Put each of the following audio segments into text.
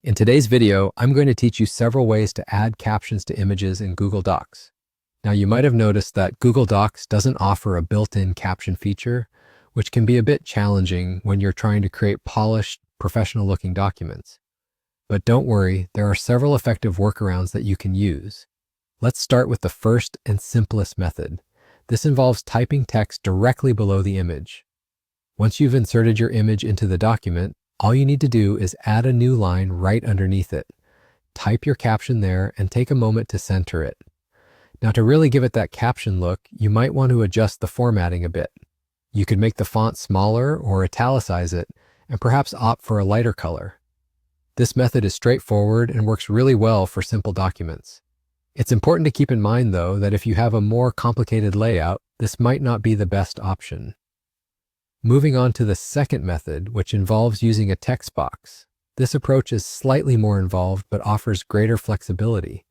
In today's video, I'm going to teach you several ways to add captions to images in Google Docs. Now, you might have noticed that Google Docs doesn't offer a built-in caption feature, which can be a bit challenging when you're trying to create polished, professional-looking documents. But don't worry, there are several effective workarounds that you can use. Let's start with the first and simplest method. This involves typing text directly below the image. Once you've inserted your image into the document, all you need to do is add a new line right underneath it. Type your caption there and take a moment to center it. Now, to really give it that caption look, you might want to adjust the formatting a bit. You could make the font smaller or italicize it, and perhaps opt for a lighter color. This method is straightforward and works really well for simple documents. It's important to keep in mind, though, that if you have a more complicated layout, this might not be the best option. Moving on to the second method, which involves using a text box. This approach is slightly more involved but offers greater flexibility.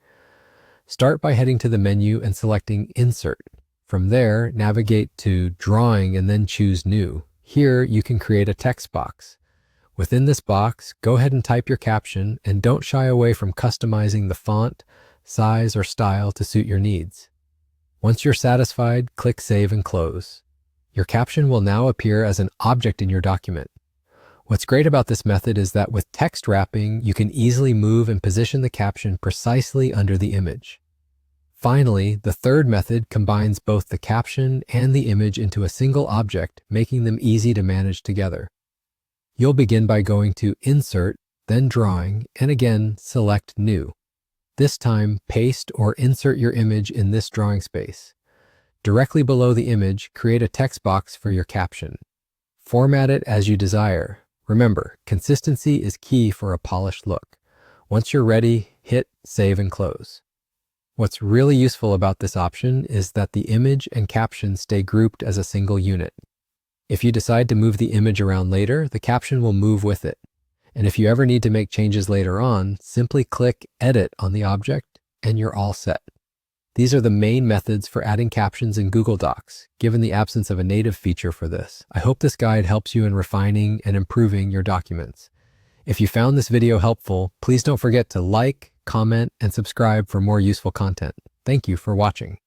Start by heading to the menu and selecting Insert. From there, navigate to Drawing and then choose New. Here, you can create a text box. Within this box, go ahead and type your caption and don't shy away from customizing the font, size, or style to suit your needs. Once you're satisfied, click Save and Close. Your caption will now appear as an object in your document. What's great about this method is that with text wrapping, you can easily move and position the caption precisely under the image. Finally, the third method combines both the caption and the image into a single object, making them easy to manage together. You'll begin by going to Insert, then Drawing, and again, select New. This time, paste or insert your image in this drawing space. Directly below the image, create a text box for your caption. Format it as you desire. Remember, consistency is key for a polished look. Once you're ready, hit Save and Close. What's really useful about this option is that the image and caption stay grouped as a single unit. If you decide to move the image around later, the caption will move with it. And if you ever need to make changes later on, simply click Edit on the object and you're all set. These are the main methods for adding captions in Google Docs, given the absence of a native feature for this. I hope this guide helps you in refining and improving your documents. If you found this video helpful, please don't forget to like, comment, and subscribe for more useful content. Thank you for watching.